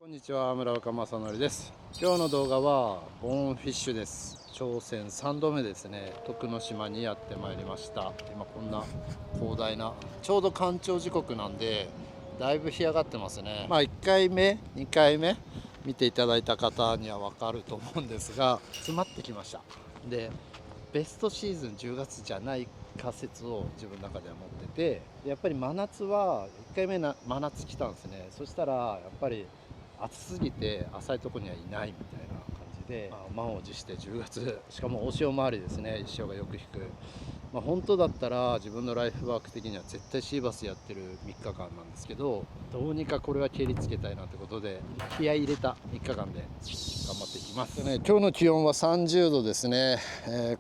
こんにちは、村岡正則です。今日の動画はボーンフィッシュです。挑戦3度目ですね。徳之島にやってまいりました。今こんな広大な、ちょうど干潮時刻なんでだいぶ干上がってますね。1回目2回目見ていただいた方には分かると思うんですが、詰まってきました。でベストシーズン10月じゃない仮説を自分の中では持ってて、やっぱり真夏は1回目真夏来たんですね。そしたらやっぱり暑すぎて浅いところにはいないみたいな感じで、満を持して10月、しかも大潮回りですね。潮がよく引く、本当だったら自分のライフワーク的には絶対シーバスやってる3日間なんですけど、どうにかこれは蹴りつけたいなってことで気合い入れた3日間で頑張っていきますね。今日の気温は30度ですね。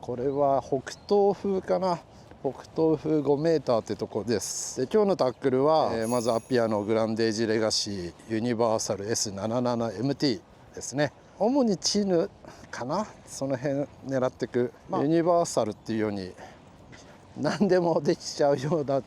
これは北東風かな。北東風5メーターってとこです。で今日のタックルは、まずアピアのグランデージレガシーユニバーサル S77MT ですね。主にチヌかな、その辺狙っていく、ユニバーサルっていうように何でもできちゃうような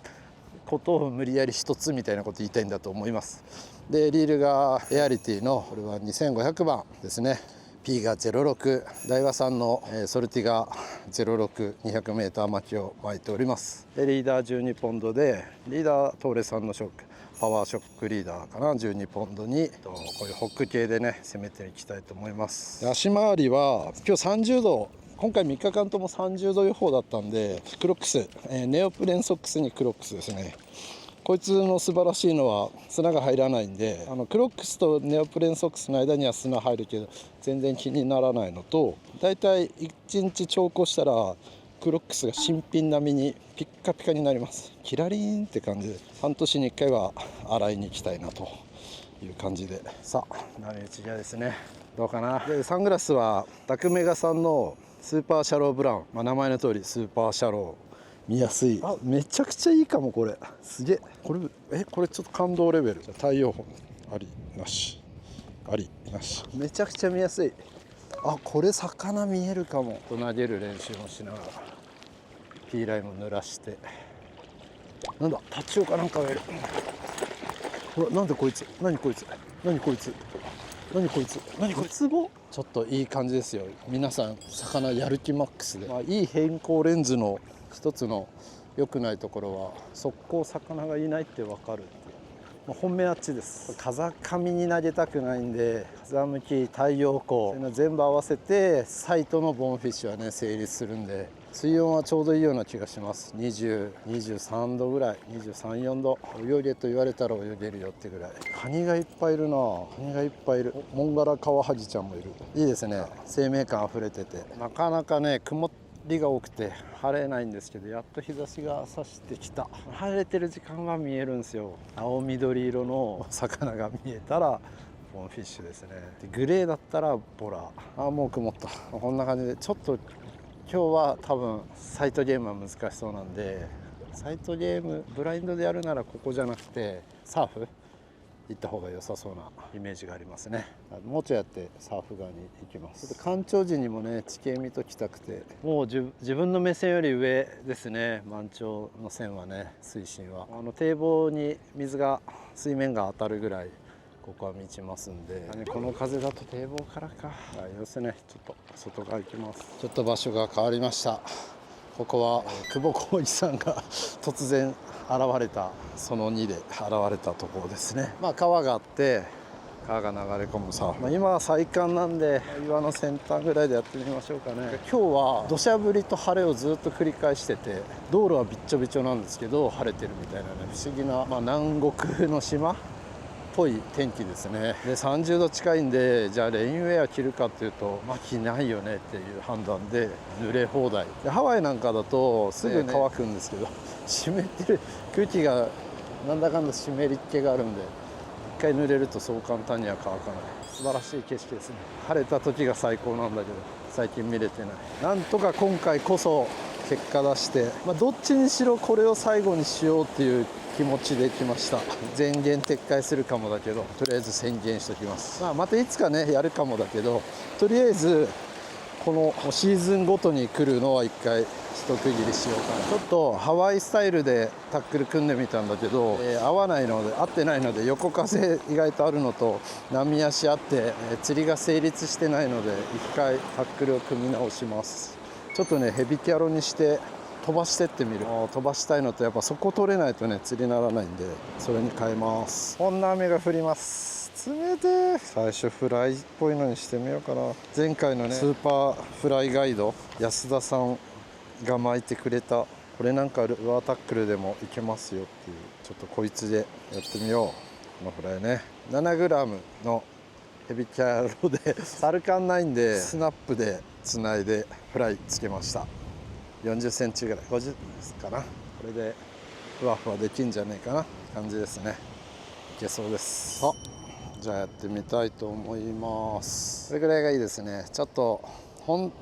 ことを無理やり一つみたいなこと言いたいんだと思います。でリールがエアリティのこれは2500番ですね。P が06、大和さんのソルティが 06200m 巻きを巻いております。でリーダー12ポンドで、リーダー東レさんのショックパワーショックリーダーかな、12ポンドにこういうホック系でね攻めていきたいと思います。足回りは今日30度、今回3日間とも30度予報だったんで、クロックス、ネオプレンソックスにクロックスですね。こいつの素晴らしいのは砂が入らないんで、クロックスとネオプレンソックスの間には砂入るけど全然気にならないのと、だいたい1日調校したらクロックスが新品並みにピッカピカになります。キラリーンって感じで、半年に1回は洗いに行きたいなという感じで、さあ波打ち際ですね。どうかな。でサングラスはダクメガさんのスーパーシャローブラウン、名前の通りスーパーシャロー、見やすい。めちゃくちゃいいかもこれ。すげえ。これちょっと感動レベル。じゃ太陽本ありなし、ありなし、めちゃくちゃ見やすい。これ魚見えるかも。投げる練習もしながらピーライム濡らして、なんだタチウオかなんかがいる。ほら、なんでこいつ、何こいつ、何こいつ、何こいつ、何こいつ。ちょっといい感じですよ。皆さん魚やる気マックスで、いい変光レンズの一つの良くないところは速攻魚がいないって分かるっていう、本命あっちです。風上に投げたくないんで、風向き、太陽光、そういうの全部合わせてサイトのボーンフィッシュはね成立するんで、水温はちょうどいいような気がします。20、23度ぐらい、23、4度。泳げと言われたら泳げるよってぐらい。カニがいっぱいいるな。カニがいっぱいいる。モンガラカワハギちゃんもいる。いいですね。生命感あふれてて、なかなかね曇りが多くて晴れないんですけど、やっと日差しが差してきた。晴れてる時間は見えるんですよ。青緑色の魚が見えたらボーンフィッシュですね。でグレーだったらボラ。もう曇った。こんな感じで、ちょっと今日は多分サイトゲームは難しそうなんで、サイトゲームブラインドでやるならここじゃなくてサーフ行った方が良さそうなイメージがありますね。もうちょいやってサーフ側に行きます。ちょっと干潮時にもね地形見ときたくて、もう自分の目線より上ですね。満潮の線はね、水深は堤防に水面が当たるぐらいここは満ちますんで、この風だと堤防からか。要するにちょっと外側行きます。ちょっと場所が変わりました。ここは久保浩一さんが突然現れた、その2で現れたところですね。川があって川が流れ込むサーフ、今は最寒なんで岩の先端ぐらいでやってみましょうかね。今日は土砂降りと晴れをずっと繰り返してて、道路はびっちょびちょなんですけど晴れてるみたいなね、不思議な、南国の島っぽい天気ですね。で30度近いんで、じゃあレインウェア着るかっていうと着ないよねっていう判断で濡れ放題で、ハワイなんかだとすぐ乾くんですけど、湿ってる空気がなんだかんだ湿りっ気があるんで、一回濡れるとそう簡単には乾かない。素晴らしい景色ですね。晴れた時が最高なんだけど最近見れてない。なんとか今回こそ結果出して、どっちにしろこれを最後にしようっていう気持ちで来ました。前言撤回するかもだけど、とりあえず宣言しておきます。またいつかねやるかもだけど、とりあえずこのシーズンごとに来るのは一回一区切りしようかな。ちょっとハワイスタイルでタックル組んでみたんだけど、合わないので、合ってないので、横風意外とあるのと波足あって、釣りが成立してないので一回タックルを組み直します。ちょっとねヘビキャロにして飛ばしてってみる。飛ばしたいのとやっぱそこ取れないとね釣りにならないんで、それに変えます。こんな雨が降ります。冷て。最初フライっぽいのにしてみようかな。前回のねスーパーフライガイド安田さんが巻いてくれた、これなんかルアータックルでもいけますよっていう、ちょっとこいつでやってみよう。このフライね 7g のヘビキャロでサルカンないんでスナップでつないでフライつけました。40センチぐらい、50かな。これでふわふわできんじゃねえかな感じですね。いけそうです。じゃあやってみたいと思います。これぐらいがいいですね。ちょっと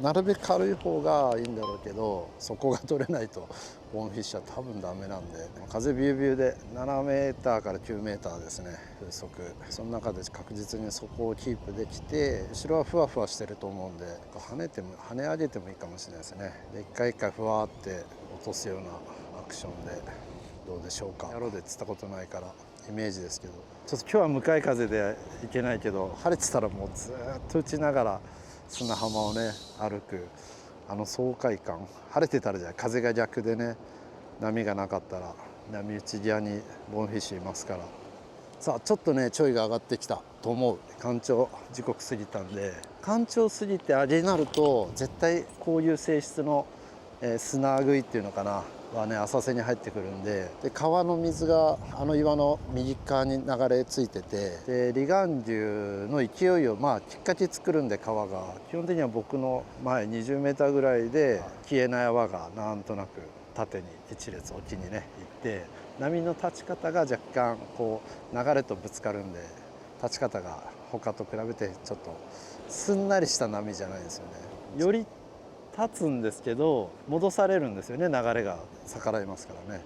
なるべく軽い方がいいんだろうけど、そこが取れないとボーンフィッシュは多分ダメなんで、風ビュービューで7メーターから9メーターですね、風速。その中で確実にそこをキープできて、後ろはふわふわしてると思うんで、跳ね上げてもいいかもしれないですね。で一回一回ふわーって落とすようなアクションでどうでしょうか。やろうで釣ったことないからイメージですけど、ちょっと今日は向かい風でいけないけど、晴れてたらもうずっと打ちながら砂浜をね歩くあの爽快感。晴れてたらじゃあ風が逆でね、波がなかったら波打ち際にボーンフィッシュいますから。さあちょっとね潮位が上がってきたと思う。干潮時刻過ぎたんで、干潮過ぎてあれになると絶対こういう性質の、砂食いっていうのかなはね浅瀬に入ってくるんで、川の水があの岩の右側に流れ着いてて、で離岸流の勢いをきっかけ作るんで、川が基本的には僕の前20メーターぐらいで消えない泡がなんとなく縦に一列沖にね行って、波の立ち方が若干こう流れとぶつかるんで、立ち方が他と比べてちょっとすんなりした波じゃないですよね。より立つんですけど戻されるんですよね、流れが逆らいますからね。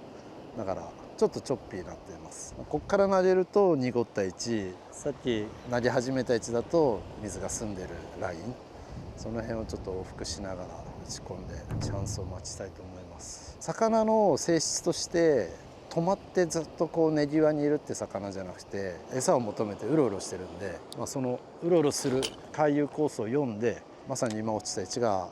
だからちょっとチョッピーになっています。こっから投げると濁った位置、さっき投げ始めた位置だと水が澄んでるライン、その辺をちょっと往復しながら打ち込んでチャンスを待ちたいと思います。魚の性質として止まってずっとこう根際にいるって魚じゃなくて、餌を求めてうろうろしてるんで、そのうろうろする回遊コースを読んで、まさに今落ちた位置が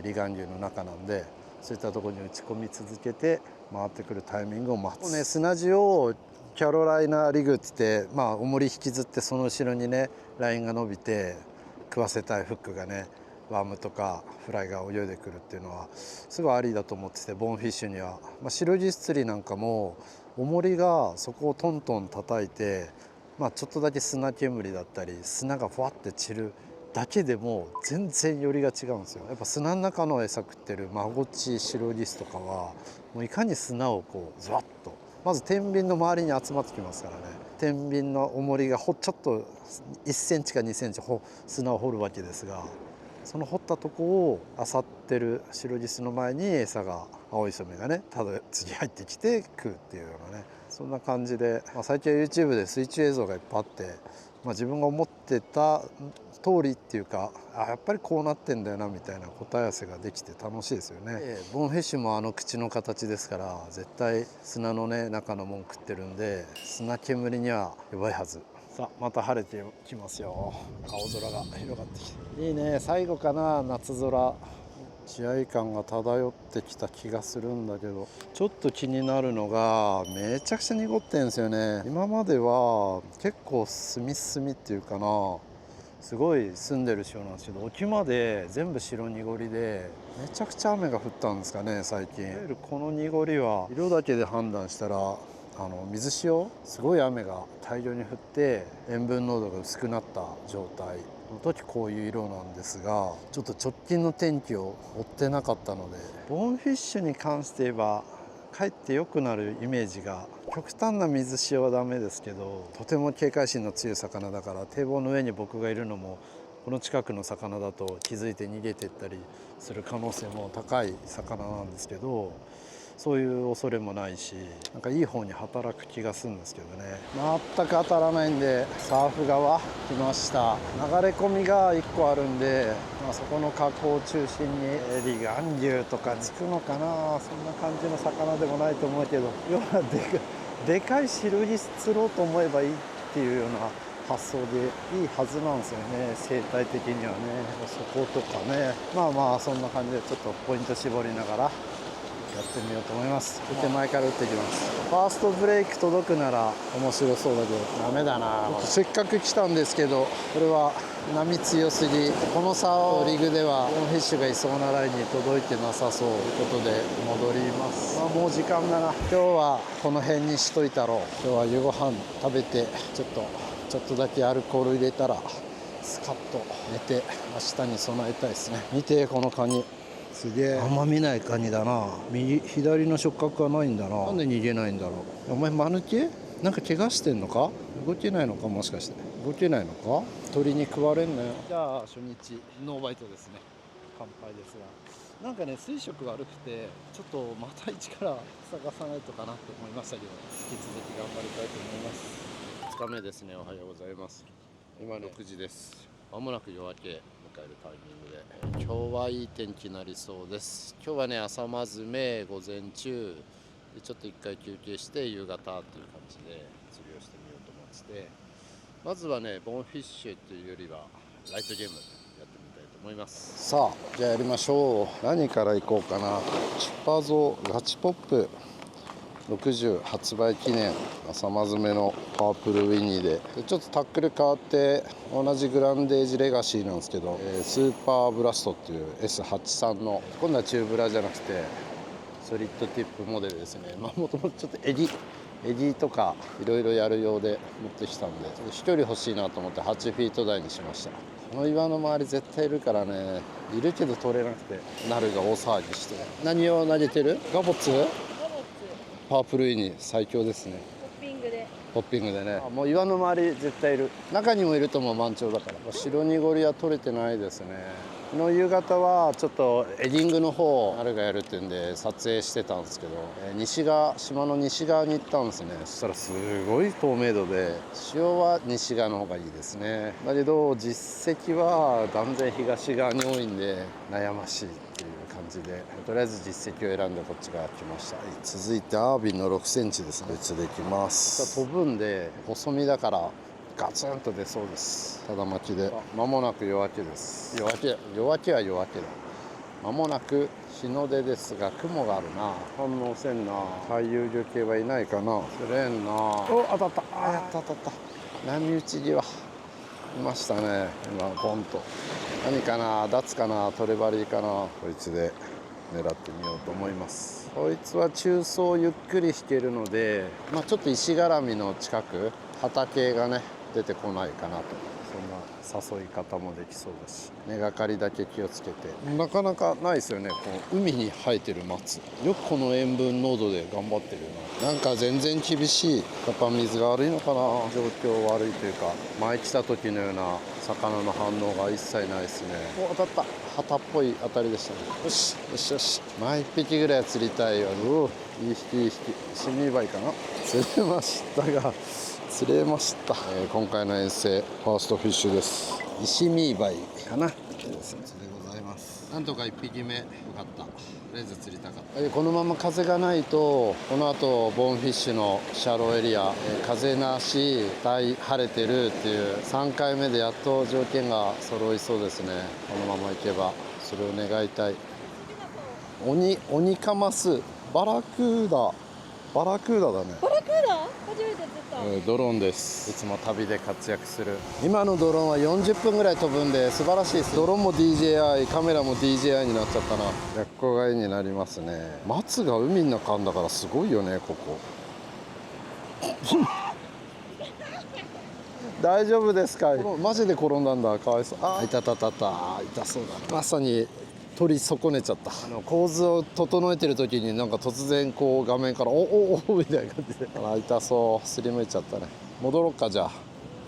離岸流の中なんで、そういったところに打ち込み続けて回ってくるタイミングを待つ。ね、砂地をキャロライナリグって言って、重り引きずってその後ろにねラインが伸びて食わせたいフックがね、ワームとかフライが泳いでくるっていうのはすごいありだと思ってて、ボーンフィッシュには、白ギス釣りなんかも重りがそこをトントン叩いて、ちょっとだけ砂煙だったり砂がふわって散るだけでも全然寄りが違うんですよ。やっぱ砂の中の餌食ってるマゴチ白ギスとかはもういかに砂をこうズワッと、まず天秤の周りに集まってきますからね。天秤の重りがちょっと1センチか2センチ砂を掘るわけですが、その掘ったとこを漁ってるシロギスの前に餌が青い染めがね次入ってきて食うっていうようなね、そんな感じで、最近は YouTube で水中映像がいっぱいあって、自分が思ってた通りっていうか、やっぱりこうなってんだよなみたいな答え合わせができて楽しいですよね。ボーンフィッシュも口の形ですから、絶対砂のね中のもん食ってるんで砂煙には弱いはず。さあまた晴れてきますよ。青空が広がってきていいね。最後かな、夏空。試合感が漂ってきた気がするんだけど、ちょっと気になるのがめちゃくちゃ濁ってんですよね。今までは結構隅々っていうかな、すごい澄んでる潮なんですけど、沖まで全部白濁りでめちゃくちゃ雨が降ったんですかね最近。いわゆるこの濁りは色だけで判断したら水潮、すごい雨が大量に降って塩分濃度が薄くなった状態の時こういう色なんですが、ちょっと直近の天気を追ってなかったので、ボーンフィッシュに関して言えばかえって良くなるイメージが、極端な水潮はダメですけど、とても警戒心の強い魚だから、堤防の上に僕がいるのもこの近くの魚だと気づいて逃げていったりする可能性も高い魚なんですけど、そういう恐れもないし、なんかいい方に働く気がするんですけどね。全く当たらないんで、サーフ側来ました。流れ込みが1個あるんで、そこの河口を中心に離岸流とかつくのかな。そんな感じの魚でもないと思うけど、要はでかい汁に釣ろうと思えばいいっていうような発想でいいはずなんですよね、生態的にはね。そことかね、そんな感じでちょっとポイント絞りながらやってみようと思います。手前から打っていきます。ファーストブレイク届くなら面白そうだけど、ダメだな。せっかく来たんですけど、これは波強すぎ、この竿リグではボンフィッシュがいそうなラインに届いてなさそうということで戻ります。もう時間だな。今日はこの辺にしといたろう。今日は夕ご飯食べてちょっとだけアルコール入れたらスカッと寝て明日に備えたいですね。見てこのカニ、すげえ。あんま見ないカニだな。左の触覚はないんだな。なんで逃げないんだろう。お前間抜け？なんか怪我してんのか？動けないのか、もしかして。動けないのか？鳥に食われんなよ。じゃあ初日ノーバイトですね。乾杯ですが、なんかね水色悪くてちょっとまた一から探さないとかなと思いましたけど、引き続き頑張りたいと思います。2日目ですね。おはようございます。今6時です。まもなく夜明け迎えるタイミングで、今日はいい天気になりそうです。今日はね朝まずめ、午前中でちょっと1回休憩して夕方っていう感じで釣りをしてみようと思ってて、まずはねボンフィッシュっていうよりはライトゲームやってみたいと思います。さあじゃあやりましょう。何からいこうかな。チュパゾガチポップ60発売記念朝まずめのパープルウィニーで、ちょっとタックル変わって同じグランデージレガシーなんですけど、スーパーブラストっていう S83 の、今度はチューブラじゃなくてソリッドティップモデルですね。もともとちょっとエディとかいろいろやるようで持ってきたんで、飛距離欲しいなと思って8フィート台にしました。この岩の周り絶対いるからね。いるけど取れなくてナルが大騒ぎして。何を投げてる？ガボツ？パープルウィニー最強ですね。ポッピングでね。もう岩の周り絶対いる。中にもいると思う、満潮だから。白濁りは取れてないですね。昨日夕方はちょっとエディングの方あるがやるっていうんで撮影してたんですけど、島の西側に行ったんですね。そしたらすごい透明度で、潮は西側の方がいいですね。だけど実績は断然東側に多いんで悩ましいっていう感じで、とりあえず実績を選んでこっち側来ました。続いてアービンの6センチですね。別できます。飛ぶんで細身だからガツンと出そうです。ただ巻きで間もなく夜明けです。夜明けは夜明けだ。間もなく日の出ですが雲があるな。反応せんな。回遊魚系はいないかな。釣れんな。お、当たった。やった当たった。波打ち際いましたね。今ボンと何かな、ダツかな、トレバリーかな。こいつで狙ってみようと思います。こいつは中層ゆっくり引けるので、ちょっと石絡みの近く旗系がね出てこないかなと。そんな誘い方もできそうだし、根がかりだけ気をつけて。なかなかないですよね、この海に生えてる松。よくこの塩分濃度で頑張ってるな。なんか全然厳しい。やっぱ水が悪いのかな。状況悪いというか、前来た時のような魚の反応が一切ないですね。お、当たった。旗っぽい当たりでしたね。よしよしよし。1匹ぐらいは釣りたいよ。いい引きいい引き。シミバイかな。釣れましたが釣れました。今回の遠征ファーストフィッシュです。石ミーバイかな。でございます。なんとか1匹目よかった。とりあえず釣りたかった。このまま風がないと、この後ボンフィッシュのシャローエリア、風なし大晴れてるっていう3回目でやっと条件が揃いそうですね。このままいけばそれを願いたい。オニカマスバラクーダだね。バラクーダ初めて釣った。ドローンです。いつも旅で活躍する。今のドローンは40分ぐらい飛ぶんで素晴らしいです。ドローンも DJI、カメラも DJI になっちゃったな。逆光が絵になりますね。松が海の中だからすごいよね、ここ。大丈夫ですか。マジで転んだんだ。かわいそう。いた痛そうだ。まさに取り損ねちゃった。構図を整えてる時になんか突然こう画面からおみたいな感じで痛そう。すりむいちゃったね。戻ろうか。じゃあ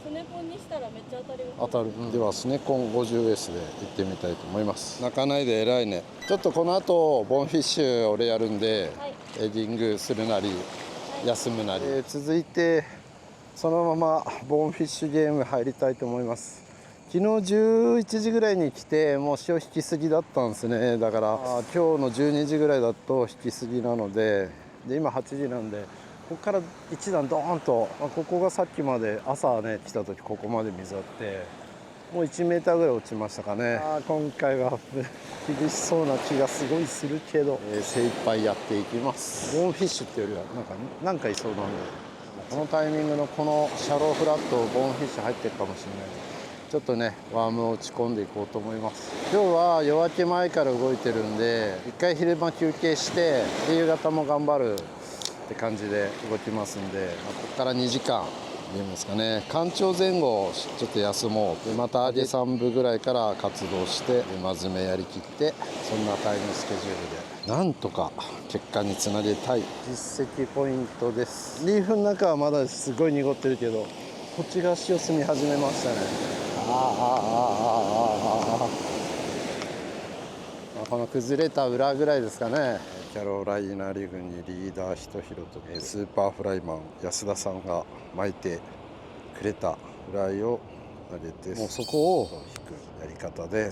スネコンにしたらめっちゃ当たります。当たる、ではスネコン 50S で行ってみたいと思います。泣かないで偉いね。ちょっとこの後ボンフィッシュ俺やるんで、はい、エディングするなり休むなり、続いてそのままボーンフィッシュゲーム入りたいと思います。昨日11時ぐらいに来てもう潮引きすぎだったんですね。だから今日の12時ぐらいだと引きすぎなので、今8時なんで、ここから一段ドーンと、ここがさっきまで朝ね来た時ここまで水あって、もう1メーターぐらい落ちましたかね。今回は厳しそうな気がすごいするけど、精一杯やっていきます。ボーンフィッシュっていうよりはなんかいそうなんで、このタイミングのこのシャローフラットボーンフィッシュ入ってるかもしれない。ちょっとねワームを打ち込んでいこうと思います。今日は夜明け前から動いてるんで、一回昼間休憩して夕方も頑張るって感じで動きますんで、ここから2時間いうんですかね、干潮前後ちょっと休もう。でまた揚げ3部ぐらいから活動して馬詰めやりきって、そんなタイムスケジュールでなんとか結果につなげたい。実績ポイントです。リーフの中はまだすごい濁ってるけど、こっちが潮澄み始めましたね。この崩れた裏ぐらいですかね。キャロライナリグにリーダーひとひろとスーパーフライマン安田さんが巻いてくれたフライを投げて、もうそこを引くやり方で誘っ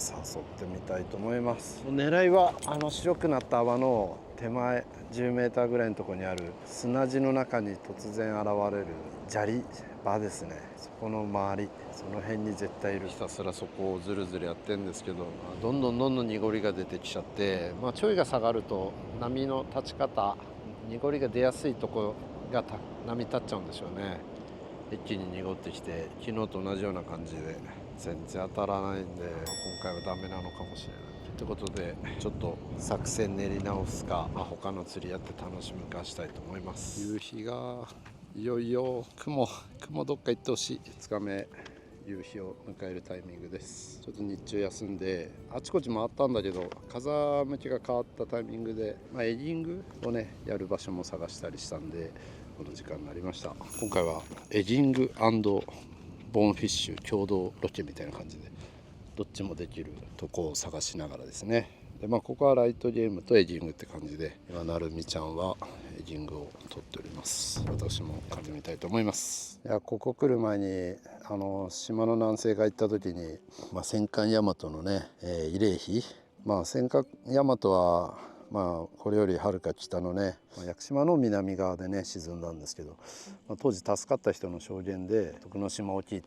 てみたいと思います。狙いは白くなった泡の手前10メーターぐらいのところにある砂地の中に突然現れる砂利場ですね。そこの周り、その辺に絶対いる。ひたすらそこをずるずるやってるんですけど、どんどん濁りが出てきちゃって、潮位が下がると波の立ち方、濁りが出やすいとこが波立っちゃうんでしょうね。一気に濁ってきて、昨日と同じような感じで全然当たらないんで、今回はダメなのかもしれないということで、ちょっと作戦練り直すか、他の釣りやって楽しむかしたいと思います。夕日がいよいよ、雲どっか行ってほしい。2日目夕日を迎えるタイミングです。ちょっと日中休んであちこち回ったんだけど、風向きが変わったタイミングで、エディングをねやる場所も探したりしたんで、この時間になりました。今回はエディング&ボーンフィッシュ共同ロケみたいな感じで、どっちもできるとこを探しながらですね。でここはライトゲームとエディングって感じで、今なるみちゃんはエディングを取っております。私も始めたいと思います。いや、ここ来る前に島の南西が行った時に、戦艦大和のね、慰霊碑、戦艦大和はこれよりはるか北のね、屋久島の南側でね沈んだんですけど、当時助かった人の証言で、徳之島沖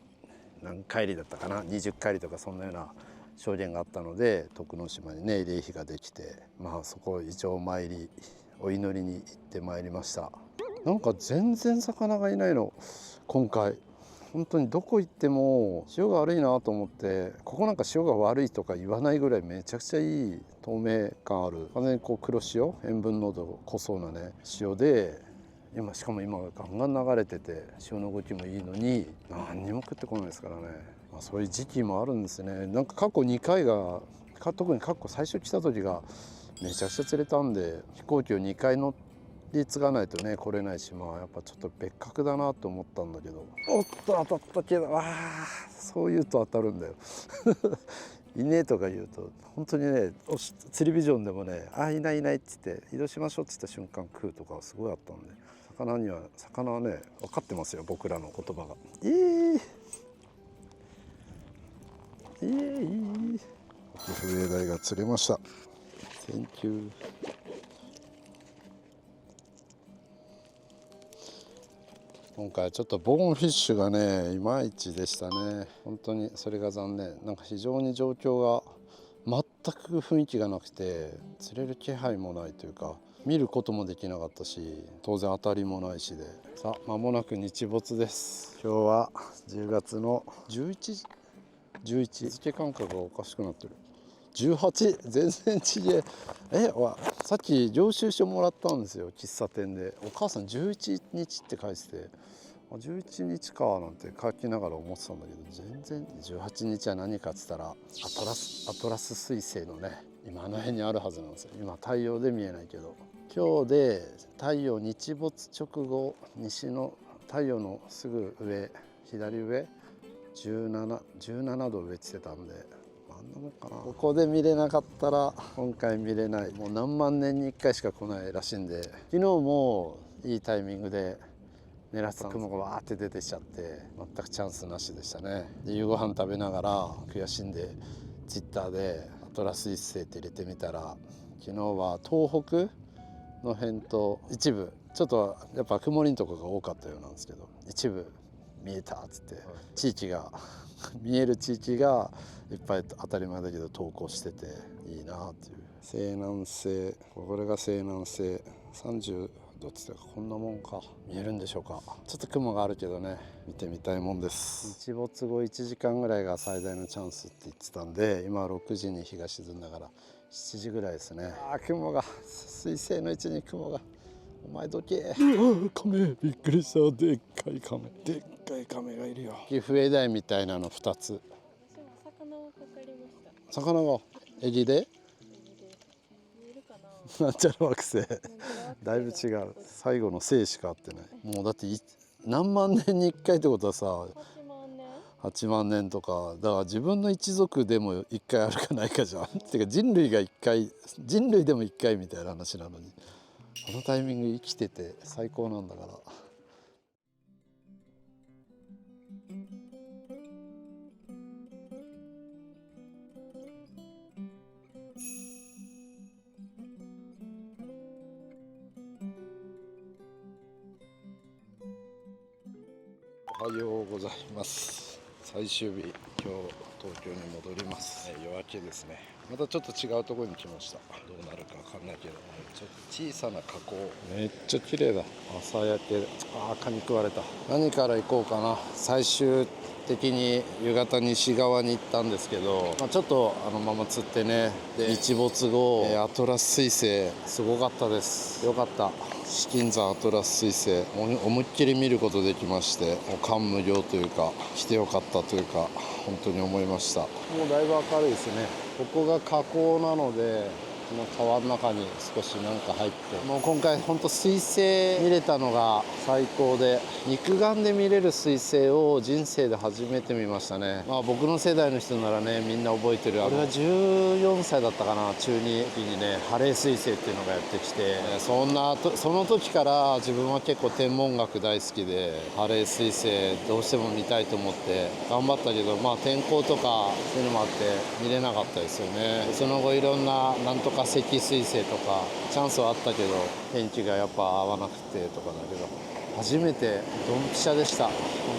何海里だったかな、20海里とかそんなような証言があったので、徳之島にね慰霊碑ができて、そこを一応参りお祈りに行ってまいりました。なんか全然魚がいないの今回。本当にどこ行っても潮が悪いなと思って、ここなんか潮が悪いとか言わないぐらいめちゃくちゃいい透明感ある、完全に黒潮、塩分濃度濃そうなね潮で、しかも今ガンガン流れてて潮の動きもいいのに何にも食ってこないですからね。そういう時期もあるんですね。なんか過去2回が、特に最初来た時がめちゃくちゃ釣れたんで、飛行機を2回乗り継がないとね来れないし、やっぱちょっと別格だなと思ったんだけど、おっと当たったけど、そう言うと当たるんだよいねえとか言うと本当にね、釣りビジョンでもね、いないいないって言って移動しましょうって言った瞬間食うとかすごいあったんで、魚はね分かってますよ、僕らの言葉が。笛鯛が釣れました。センキュー。今回ちょっとボーンフィッシュがねいまいちでしたね。本当にそれが残念。なんか非常に状況が全く雰囲気がなくて、釣れる気配もないというか、見ることもできなかったし、当然当たりもないしで、さあ間もなく日没です。今日は10月の11、日付感覚がおかしくなってる。18、全然ちげえ。さっき領収書もらったんですよ、喫茶店で。お母さん11日って書いてて、11日かなんて書きながら思ってたんだけど、全然18日は何かっつったらアトラス彗星のね、今あの辺にあるはずなんですよ。今太陽で見えないけど、今日で太陽日没直後、西の太陽のすぐ上、左上17度上って言ってたんで、あんなもんかな。ここで見れなかったら今回見れない。もう何万年に1回しか来ないらしいんで、昨日もいいタイミングで狙ってた雲がわーって出てきちゃって全くチャンスなしでしたね。で夕ご飯食べながら悔しんでツイッターでアトラス一世って入れてみたら、昨日は東北の辺と一部ちょっとやっぱ曇りのとこが多かったようなんですけど、一部見えたっつって、地域が見える地域がいっぱい当たり前だけど投稿してていいなっていう。西南西、これが西南西30度っつってこんなもんか。見えるんでしょうか。ちょっと雲があるけどね、見てみたいもんです。日没後1時間ぐらいが最大のチャンスって言ってたんで、今6時に日が沈んだから7時ぐらいですね。雲が、水星の位置に雲が。お前どけ。カメびっくりした。でっかいカメ、でっかいカメがいるよ。岐阜エダイみたいなの2つ。魚をかかりました。魚がエギで見えるかな。なんちゃら惑星だいぶ違う。最後の生しか合ってない。もうだって何万年に1回ってことはさ、8万年8万年とかだから、自分の一族でも1回あるかないかじゃんってか人類が1回、人類でも1回みたいな話なのに、このタイミング生きてて最高なんだから。おはようございます。最終日、今日東京に戻ります。夜明けですね。またちょっと違うところに来ました。どうなるかわかんないけど、ちょっと小さな河口、めっちゃ綺麗だ。朝焼け。蚊に食われた。何から行こうかな。最終的に夕方西側に行ったんですけど、ちょっとあのまま釣ってね。で日没後、アトラス彗星すごかったです。よかった。紫金山アトラス彗星思いっきり見ることできまして、もう感無量というか、来てよかったというか本当に思いました。もうだいぶ明るいですね。ここが河口なので、この川の中に少しなんか入って、もう今回本当彗星見れたのが最高で、肉眼で見れる彗星を人生で初めて見ましたね。僕の世代の人ならね、みんな覚えてる。俺は14歳だったかな、中2時にね、ハレー彗星っていうのがやってきて、その時から自分は結構天文学大好きで、ハレー彗星どうしても見たいと思って頑張ったけど、天候とかそういうのもあって見れなかったですよね。その後いろんななんとか赤彗星とかチャンスはあったけど、天気がやっぱ合わなくてとかだけど、初めてドンピシャでした。本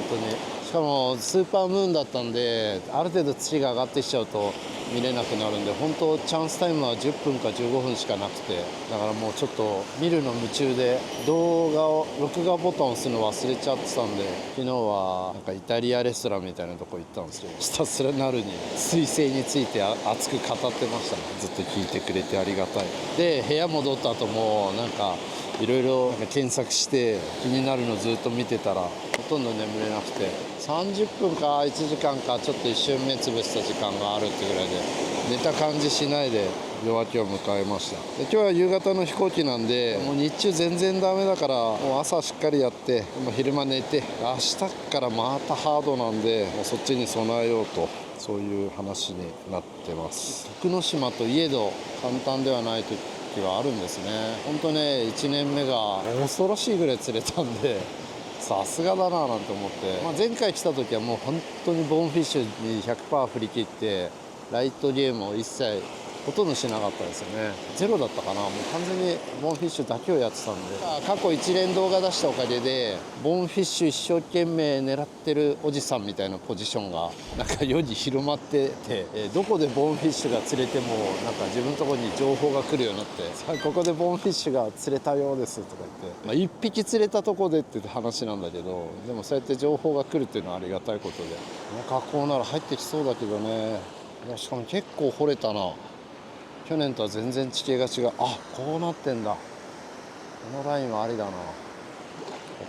当に。しかもスーパームーンだったんで、ある程度土が上がってきちゃうと見れなくなるんで、本当チャンスタイムは10分か15分しかなくて、だからもうちょっと見るの夢中で、動画を録画ボタンを押すの忘れちゃってたんで、昨日はなんかイタリアレストランみたいなとこ行ったんですけど、ひたすらなるに彗星について熱く語ってましたね。ずっと聞いてくれてありがたい。で部屋戻った後もなんかいろいろ検索して気になるのずっと見てたら、ほとんど眠れなくて、30分か1時間かちょっと一瞬目つぶした時間があるってぐらいで、寝た感じしないで夜明けを迎えました。で今日は夕方の飛行機なんで、もう日中全然ダメだから、もう朝しっかりやって、もう昼間寝て、明日からまたハードなんで、もうそっちに備えようと、そういう話になってます。徳之島といえど簡単ではない時はあるんですね。本当ね、1年目が恐ろしいぐらい釣れたんで、さすがだななんて思って、前回来た時はもう本当にボーンフィッシュに 100% 振り切って、ライトゲームを一切ほとんどしなかったですよね。ゼロだったかな。もう完全にボーンフィッシュだけをやってたんで、過去一連動画出したおかげでボーンフィッシュ一生懸命狙ってるおじさんみたいなポジションがなんか世に広まってて、どこでボーンフィッシュが釣れてもなんか自分のところに情報が来るようになって、さあここでボーンフィッシュが釣れたようですとか言って、1匹釣れたとこでって話なんだけど、でもそうやって情報が来るっていうのはありがたいことで、この河口なら入ってきそうだけどね。いやしかも結構掘れたな。去年とは全然地形が違う。こうなってんだ。このラインはありだな。こ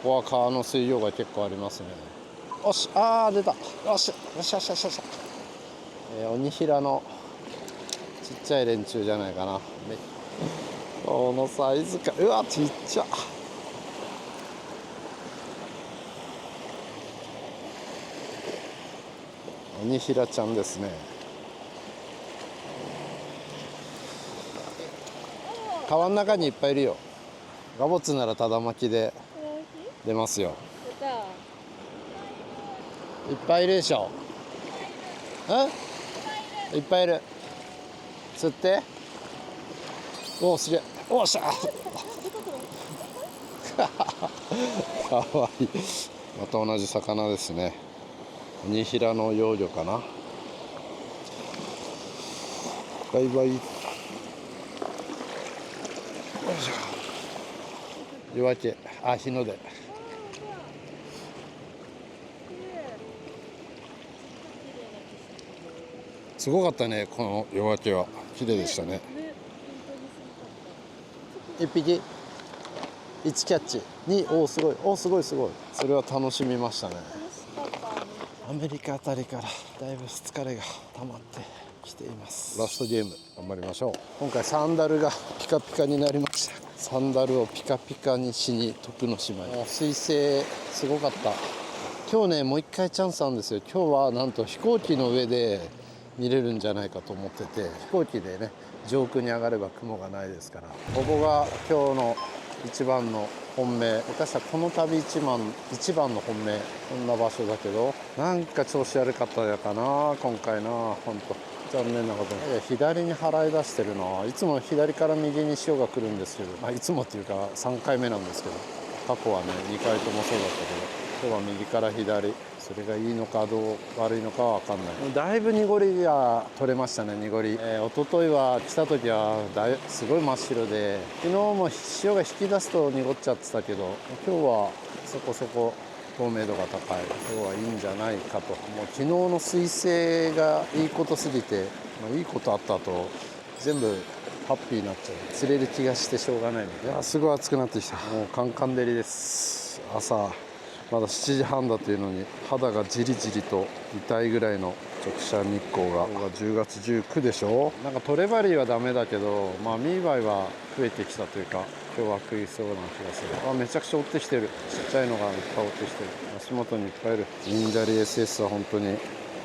こは川の水量が結構ありますね。よし、出た。よしよしよしよしよし。鬼平のちっちゃい連中じゃないかな。このサイズか。うわちっちゃ。鬼平ちゃんですね。川の中にいっぱいいるよ。ガボツならただ巻きで大きい？出ますよ。出た。いっぱいいるでしょ。いっぱいいる。釣って。おお、すげえ。おっしゃ。かわいい。また同じ魚ですね。ニヒラの幼魚かな。バイバイ。よいしょ。夜明け、あ、日の出。すごかったね、この夜明けは。綺麗でしたね。1匹1キャッチ2、おお、すごい、おお、すごいすごい。それは楽しみましたね。アメリカあたりからだいぶ疲れが溜まってきています。ラストゲーム頑張りましょう。今回サンダルがピカピカになりました。サンダルをピカピカにしに徳之島へ。水星すごかった。今日ね、もう一回チャンスあるんですよ。今日はなんと飛行機の上で見れるんじゃないかと思ってて、飛行機でね上空に上がれば雲がないですから、ここが今日の一番の本命。下手したらこの旅一番の本命、こんな場所だけど、なんか調子悪かったやかな今回な。本当残念なことに左に払い出してるな。いつも左から右に潮が来るんですけど、いつもっていうか3回目なんですけど、過去はね2回ともそうだったけど、今日は右から左。それがいいのかどう悪いのかは分かんない。だいぶ濁りが取れましたね。濁り、一昨日は来た時はすごい真っ白で、昨日も潮が引き出すと濁っちゃってたけど、今日はそこそこ透明度が高い。今日はいいんじゃないかと。もう昨日の彗星がいいことすぎて、いいことあった後全部ハッピーになっちゃう。釣れる気がしてしょうがないので。いや、すごい暑くなってきた。もうカンカン照りです。朝まだ7時半だというのに肌がじりじりと痛いぐらいの直射日光が。今日が10月19でしょ。なんかトレバリーはダメだけど、ミーバイは増えてきたというか、今日は食いそうな気がする。めちゃくちゃ追ってきてる。ちっちゃいのがいっぱい追ってきてる。足元にいっぱいいる。忍者リ SS は本当に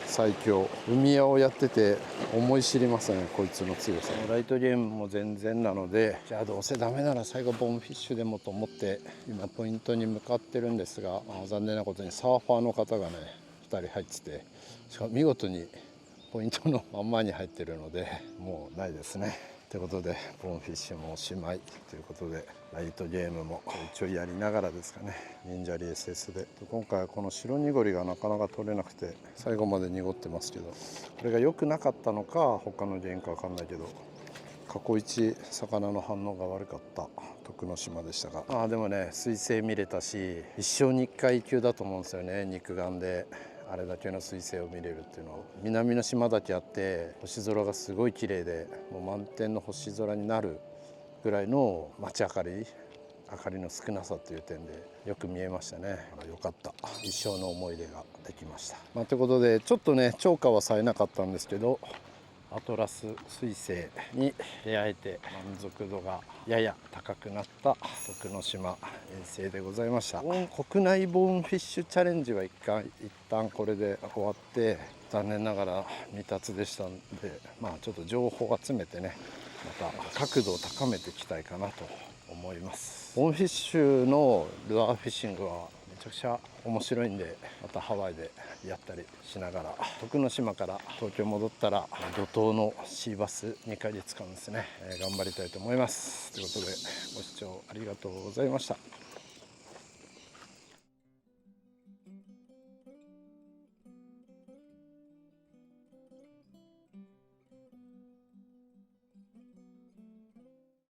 最強。海屋をやってて思い知りますね、こいつの強さ。ライトゲームも全然なので、じゃあどうせダメなら最後ボンフィッシュでもと思って今ポイントに向かってるんですが、残念なことにサーファーの方がね2人入ってて、しかも見事にポイントのまんまに入ってるので、もうないですね。ということでボンフィッシュもおしまいということで、ライトゲームも一応やりながらですかね、忍者リ SS で。今回はこの白濁りがなかなか取れなくて最後まで濁ってますけど、これが良くなかったのか他の原因か分かんないけど、過去一魚の反応が悪かった徳之島でしたが、でもね彗星見れたし、一生に1回級だと思うんですよね。肉眼であれだけの彗星を見れるっていうのは。南の島だけあって星空がすごい綺麗で、もう満天の星空になるぐらいの街明かりの少なさという点でよく見えましたね。よかった。一生の思い出ができました。ということでちょっとね釣果はさえなかったんですけど、アトラス彗星に出会えて満足度がやや高くなった徳之島遠征でございました。国内ボーンフィッシュチャレンジは一旦これで終わって、残念ながら未達でしたんで、ちょっと情報を集めてね、また角度を高めていきたいかなと思います。ボーンフィッシュのルアーフィッシングはめちゃくちゃ面白いんで、またハワイでやったりしながら、徳之島から東京戻ったら怒涛のシーバス2ヶ月間ですね、頑張りたいと思います。ということでご視聴ありがとうございました。